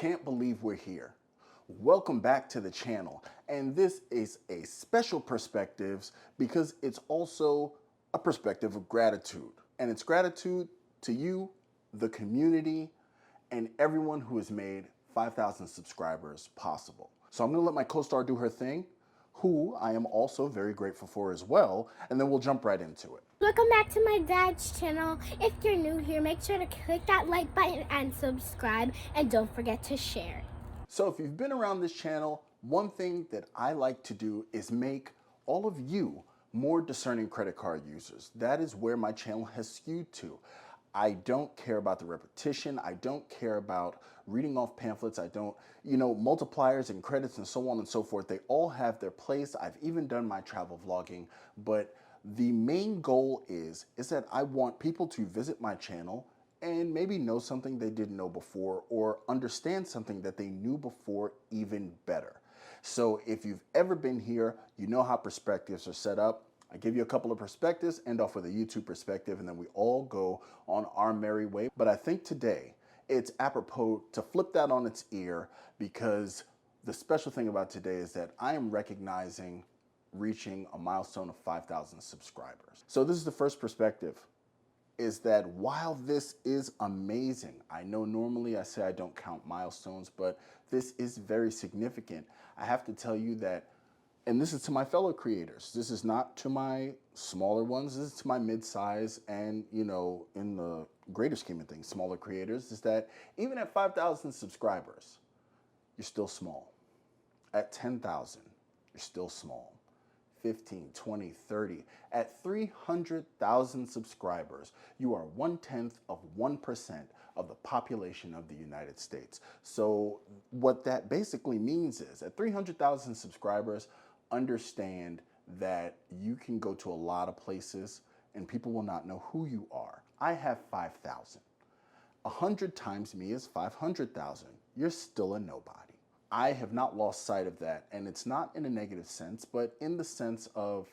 can't believe we're here. Welcome back to the channel. And this is a special perspectives because it's also a perspective of gratitude. And it's gratitude to you, the community, and everyone who has made 5,000 subscribers possible. So I'm gonna let my co-star do her thing, who I am also very grateful for as well, and then we'll jump right into it. Welcome back to my dad's channel. If you're new here, make sure to click that like button and subscribe, and don't forget to share. So if you've been around this channel, one thing that I like to do is make all of you more discerning credit card users. That is where my channel has skewed to. I don't care about the repetition. I don't care about reading off pamphlets. I don't, multipliers and credits and so on and so forth. They all have their place. I've even done my travel vlogging, but the main goal is that I want people to visit my channel and maybe know something they didn't know before or understand something that they knew before even better. So if you've ever been here, you know how perspectives are set up. I give you a couple of perspectives, end off with a YouTube perspective, and then we all go on our merry way. But I think today it's apropos to flip that on its ear, because the special thing about today is that I am recognizing reaching a milestone of 5,000 subscribers. So this is the first perspective, is that while this is amazing, I know normally I say I don't count milestones, but this is very significant. I have to tell you that, and this is to my fellow creators, this is not to my smaller ones, this is to my mid-size and, in the greater scheme of things, smaller creators, is that even at 5,000 subscribers, you're still small. At 10,000, you're still small. 15, 20, 30. At 300,000 subscribers, you are 0.1% of the population of the United States. So what that basically means is at 300,000 subscribers, understand that you can go to a lot of places and people will not know who you are. I have 5,000. 100 times me is 500,000. You're still a nobody. I have not lost sight of that, and it's not in a negative sense, but in the sense of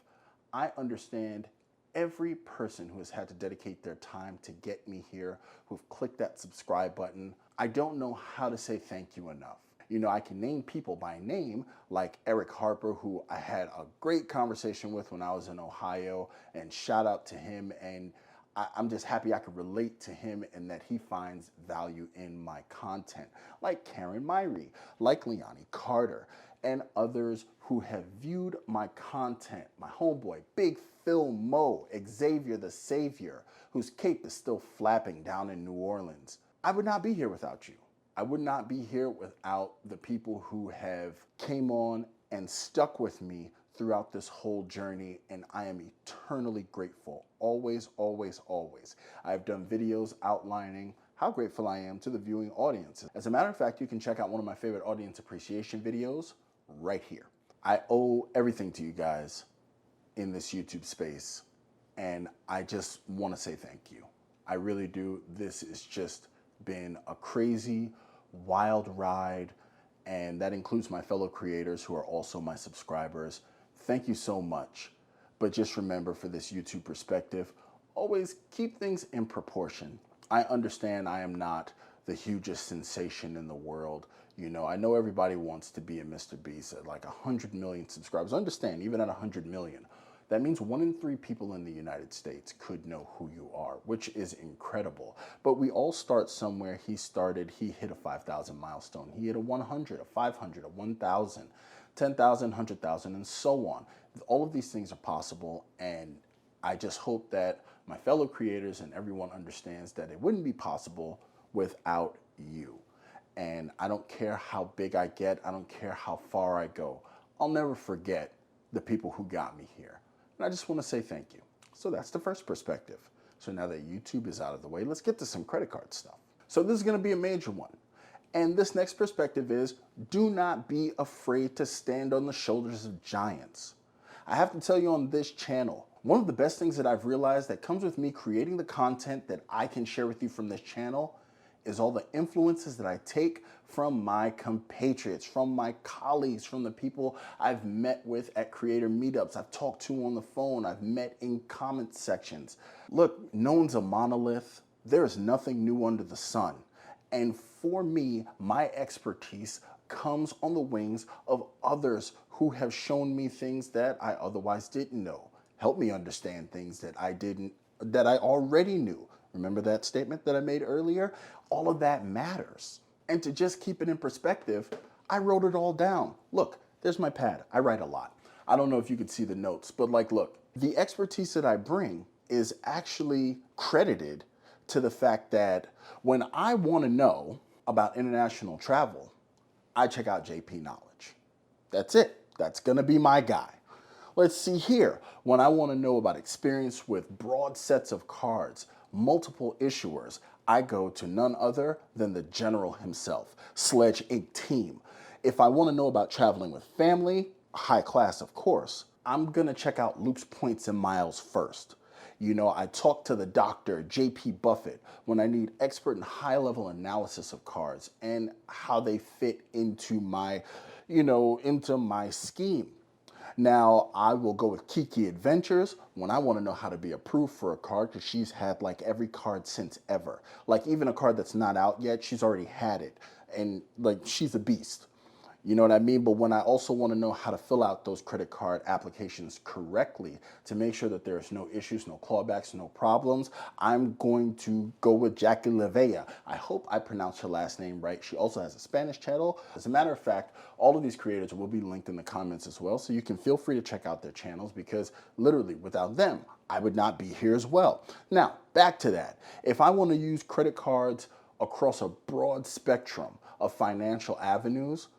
I understand every person who has had to dedicate their time to get me here, who've clicked that subscribe button. I don't know how to say thank you enough. I can name people by name, like Eric Harper, who I had a great conversation with when I was in Ohio, and shout out to him. And I'm just happy I could relate to him and that he finds value in my content. Like Karen Myrie, like Leonie Carter, and others who have viewed my content. My homeboy, Big Phil Mo, Xavier the Savior, whose cape is still flapping down in New Orleans. I would not be here without you. I would not be here without the people who have came on and stuck with me throughout this whole journey, and I am eternally grateful. Always, always, always. I've done videos outlining how grateful I am to the viewing audience. As a matter of fact, you can check out one of my favorite audience appreciation videos right here. I owe everything to you guys in this YouTube space, and I just want to say thank you. I really do. This has just been a crazy, wild ride, and that includes my fellow creators who are also my subscribers. Thank you so much. But just remember, for this YouTube perspective, always keep things in proportion. I understand I am not the hugest sensation in the world. I know everybody wants to be a Mr. Beast at like 100 million subscribers. Understand, even at 100 million, that means 1 in 3 people in the United States could know who you are, which is incredible. But we all start somewhere. He hit a 5,000 milestone. He hit a 100, a 500, a 1,000. 10,000, 100,000, and so on. All of these things are possible, and I just hope that my fellow creators and everyone understands that it wouldn't be possible without you. And I don't care how big I get, I don't care how far I go. I'll never forget the people who got me here. And I just want to say thank you. So that's the first perspective. So now that YouTube is out of the way, let's get to some credit card stuff. So this is going to be a major one. And this next perspective is, do not be afraid to stand on the shoulders of giants. I have to tell you, on this channel, one of the best things that I've realized that comes with me creating the content that I can share with you from this channel is all the influences that I take from my compatriots, from my colleagues, from the people I've met with at creator meetups, I've talked to on the phone, I've met in comment sections. Look, no one's a monolith. There is nothing new under the sun. And for me, my expertise comes on the wings of others who have shown me things that I otherwise didn't know. Help me understand things that I already knew. Remember that statement that I made earlier? All of that matters. And to just keep it in perspective, I wrote it all down. Look, there's my pad. I write a lot. I don't know if you could see the notes, but like, look, the expertise that I bring is actually credited to the fact that when I want to know about international travel, I check out JP Knowledge. That's it. That's going to be my guy. Let's see here. When I want to know about experience with broad sets of cards, multiple issuers, I go to none other than the general himself, Sledge Inc. team. If I want to know about traveling with family, high class of course, I'm going to check out Loops, Points, and Miles first. You know, I talk to the doctor, J.P. Buffett, when I need expert and high-level analysis of cards and how they fit into my, into my scheme. Now, I will go with Kiki Adventures when I want to know how to be approved for a card because she's had like every card since ever. Like even a card that's not out yet, she's already had it. And like she's a beast. You know what I mean? But when I also want to know how to fill out those credit card applications correctly to make sure that there's no issues, no clawbacks, no problems, I'm going to go with Jackie Levea. I hope I pronounced her last name right. She also has a Spanish channel. As a matter of fact, all of these creators will be linked in the comments as well, so you can feel free to check out their channels because literally without them, I would not be here as well. Now, back to that. If I want to use credit cards across a broad spectrum of financial avenues,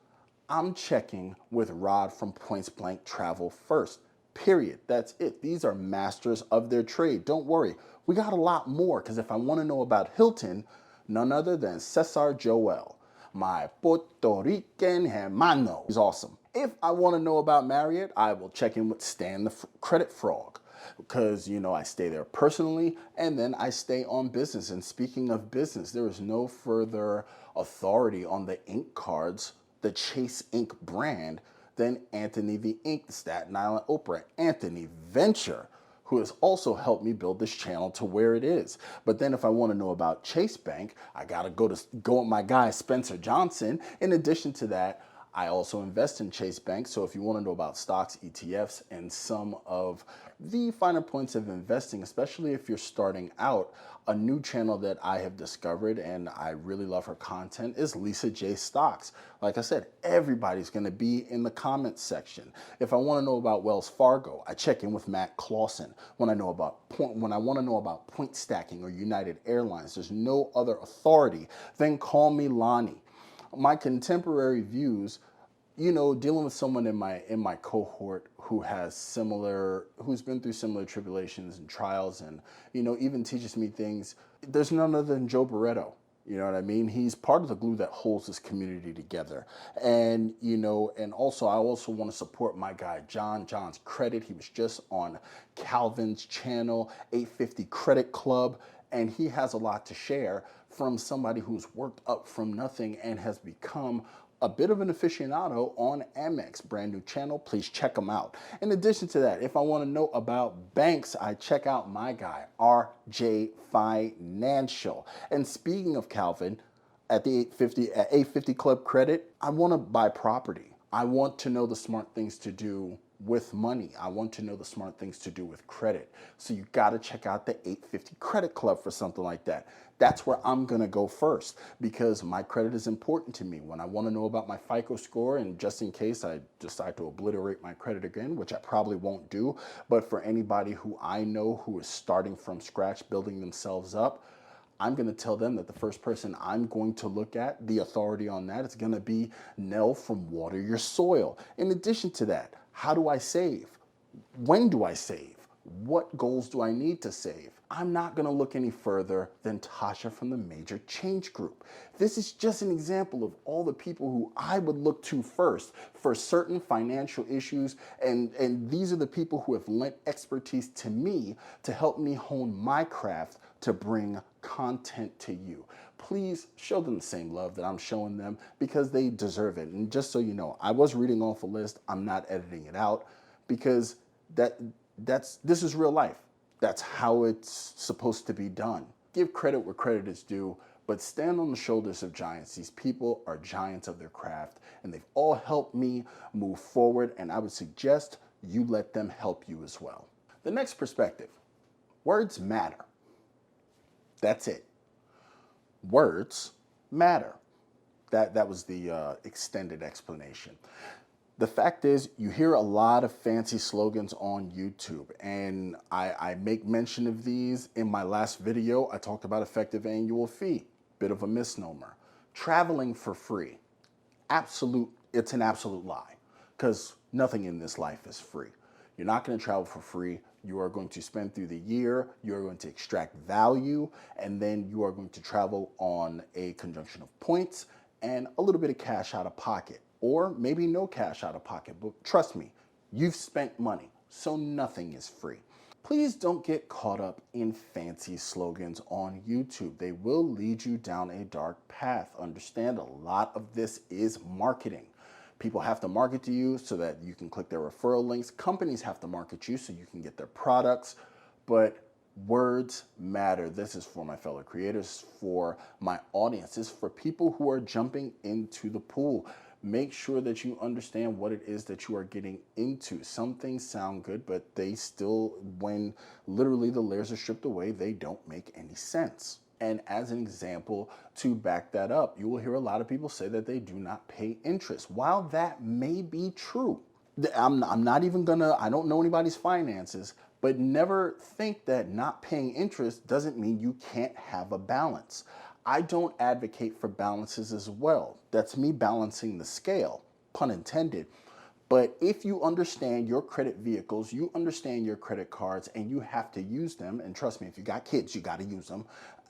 I'm checking with Rod from Points Blank Travel first. Period. That's it. These are masters of their trade. Don't worry. We got a lot more because if I want to know about Hilton, none other than Cesar Joel, my Puerto Rican hermano. He's awesome. If I want to know about Marriott, I will check in with Stan the Credit Frog because, I stay there personally and then I stay on business. And speaking of business, there is no further authority on the ink cards, the Chase Ink brand, than Anthony the Ink, the Staten Island Oprah, Anthony Venture, who has also helped me build this channel to where it is. But then if I want to know about Chase Bank, I gotta go with my guy Spencer Johnson. In addition to that, I also invest in Chase Bank, so if you want to know about stocks, ETFs, and some of the finer points of investing, especially if you're starting out, a new channel that I have discovered and I really love her content is Lisa J Stocks. Like I said, everybody's going to be in the comments section. If I want to know about Wells Fargo, I check in with Matt Clausen. When I want to know about point stacking or United Airlines, there's no other authority, then call me Lonnie. My contemporary views, dealing with someone in my cohort who's been through similar tribulations and trials and, even teaches me things. There's none other than Joe Barretto. You know what I mean? He's part of the glue that holds this community together. And, and also I also want to support my guy, John's Credit. He was just on Calvin's channel, 850 Credit Club, and he has a lot to share from somebody who's worked up from nothing and has become a bit of an aficionado on Amex, brand new channel. Please check them out. In addition to that, if I want to know about banks, I check out my guy, RJ Financial. And speaking of Calvin, at the 850 Club Credit, I want to buy property. I want to know the smart things to do with money. I want to know the smart things to do with credit. So you got to check out the 850 Credit Club for something like that. That's where I'm going to go first because my credit is important to me. When I want to know about my FICO score and just in case I decide to obliterate my credit again, which I probably won't do, but for anybody who I know who is starting from scratch, building themselves up, I'm going to tell them that the first person I'm going to look at, the authority on that, is going to be Nell from Water Your Soil. In addition to that, how do I save? When do I save? What goals do I need to save? I'm not going to look any further than Tasha from the Major Change Group. This is just an example of all the people who I would look to first for certain financial issues, and these are the people who have lent expertise to me to help me hone my craft to bring content to you. Please show them the same love that I'm showing them because they deserve it. And just so you know, I was reading off a list. I'm not editing it out because this is real life. That's how it's supposed to be done. Give credit where credit is due, but stand on the shoulders of giants. These people are giants of their craft, and they've all helped me move forward, and I would suggest you let them help you as well. The next perspective, words matter. That's it. Words matter. That was the extended explanation. The fact is, you hear a lot of fancy slogans on YouTube, and I make mention of these in my last video. I talked about effective annual fee, bit of a misnomer. Traveling for free, it's an absolute lie, because nothing in this life is free. You're not going to travel for free. You are going to spend through the year, you're going to extract value, and then you are going to travel on a conjunction of points and a little bit of cash out of pocket. Or maybe no cash out of pocket, but trust me, you've spent money, so nothing is free. Please don't get caught up in fancy slogans on YouTube. They will lead you down a dark path. Understand, a lot of this is marketing. People have to market to you so that you can click their referral links. Companies have to market you so you can get their products, but words matter. This is for my fellow creators, for my audience. This is for people who are jumping into the pool. Make sure that you understand what it is that you are getting into. Some things sound good, but they still, when literally the layers are stripped away, they don't make any sense. And as an example, to back that up, you will hear a lot of people say that they do not pay interest. While that may be true, I'm not even gonna, I don't know anybody's finances, but never think that not paying interest doesn't mean you can't have a balance. I don't advocate for balances as well. That's me balancing the scale, pun intended. But if you understand your credit vehicles, you understand your credit cards, and you have to use them, and trust me, if you got kids, you got to use them.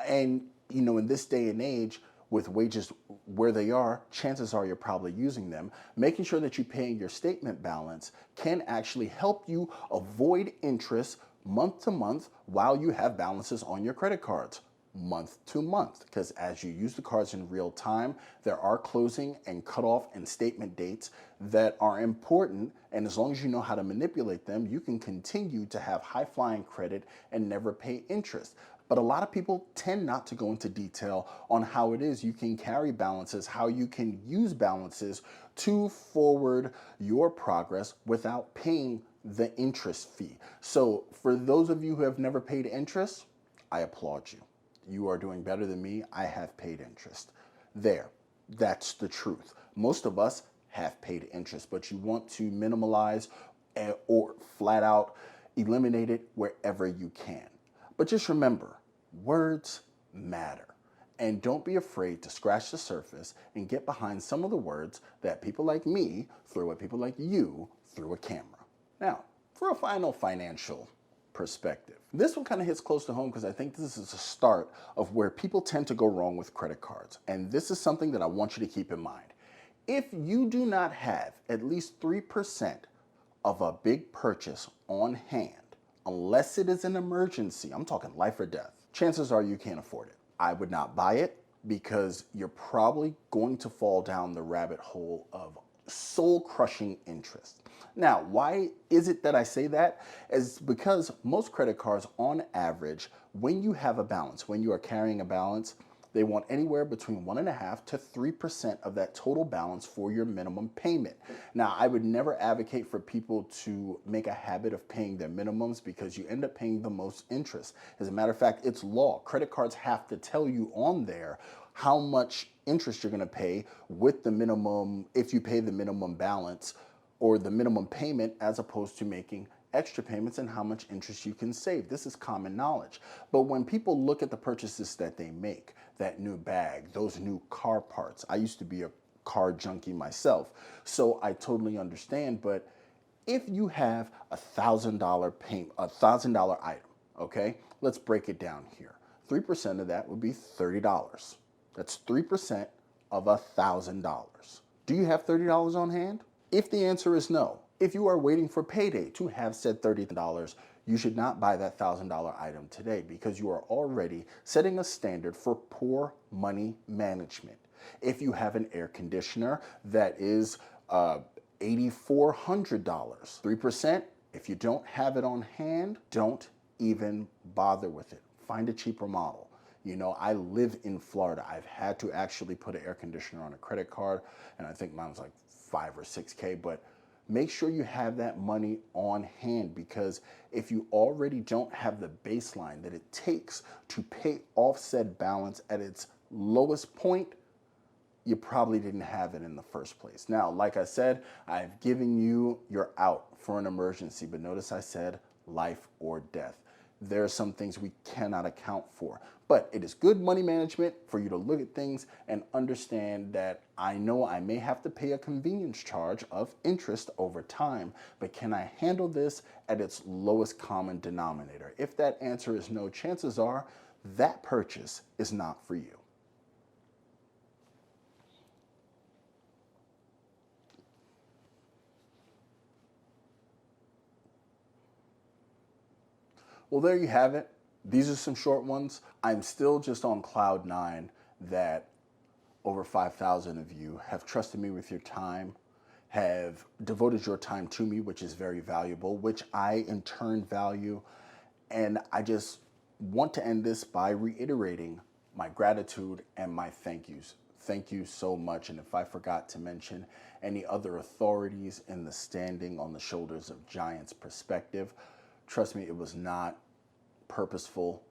And, you know, in this day and age, with wages where they are, chances are you're probably using them. Making sure that you're paying your statement balance can actually help you avoid interest month to month while you have balances on your credit cards. Month to month, because as you use the cards in real time, there are closing and cutoff and statement dates that are important, and as long as you know how to manipulate them, you can continue to have high-flying credit and never pay interest. But a lot of people tend not to go into detail on how it is you can carry balances, how you can use balances to forward your progress without paying the interest fee. So for those of you who have never paid interest, I applaud you. You are doing better than me. I have paid interest. That's the truth. Most of us have paid interest, but you want to minimalize or flat out eliminate it wherever you can. But just remember, words matter. And don't be afraid to scratch the surface and get behind some of the words that people like me throw at people like you through a camera. Now, for a final financial perspective. This one kind of hits close to home because I think this is a start of where people tend to go wrong with credit cards. And this is something that I want you to keep in mind. If you do not have at least 3% of a big purchase on hand, unless it is an emergency, I'm talking life or death, chances are you can't afford it. I would not buy it because you're probably going to fall down the rabbit hole of soul-crushing interest. Now, why is it that I say that? Is because most credit cards, on average, when you have a balance, when you are carrying a balance, they want anywhere between 1.5% to 3% of that total balance for your minimum payment. Now, I would never advocate for people to make a habit of paying their minimums because you end up paying the most interest. As a matter of fact, it's law. Credit cards have to tell you on there how much interest you're going to pay with the minimum, if you pay the minimum balance or the minimum payment, as opposed to making extra payments, and how much interest you can save. This is common knowledge. But when people look at the purchases that they make, that new bag, those new car parts, I used to be a car junkie myself, so I totally understand. But if you have $1,000 payment, $1,000 item, okay, let's break it down here. 3% of that would be $30. That's 3% of $1,000. Do you have $30 on hand? If the answer is no, if you are waiting for payday to have said $30, you should not buy that $1,000 item today because you are already setting a standard for poor money management. If you have an air conditioner that is $8,400, 3%, if you don't have it on hand, don't even bother with it. Find a cheaper model. You know, I live in Florida. I've had to actually put an air conditioner on a credit card, and I think mine was like 5 or 6K, but make sure you have that money on hand, because if you already don't have the baseline that it takes to pay off said balance at its lowest point, you probably didn't have it in the first place. Now, like I said, I've given you your out for an emergency, but notice I said life or death. There are some things we cannot account for, but it is good money management for you to look at things and understand that I know I may have to pay a convenience charge of interest over time, but can I handle this at its lowest common denominator? If that answer is no, chances are that purchase is not for you. Well, there you have it. These are some short ones. I'm still just on cloud nine that over 5,000 of you have trusted me with your time, have devoted your time to me, which is very valuable, which I in turn value. And I just want to end this by reiterating my gratitude and my thank yous. Thank you so much. And if I forgot to mention any other authorities in the Standing on the Shoulders of Giants perspective, trust me, it was not purposeful.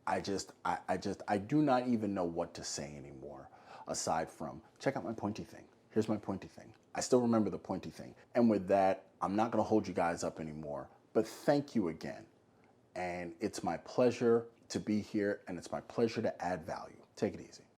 I do not even know what to say anymore, aside from check out my pointy thing. Here's my pointy thing. I still remember the pointy thing. And with that, I'm not going to hold you guys up anymore, but thank you again. And it's my pleasure to be here, and it's my pleasure to add value. Take it easy.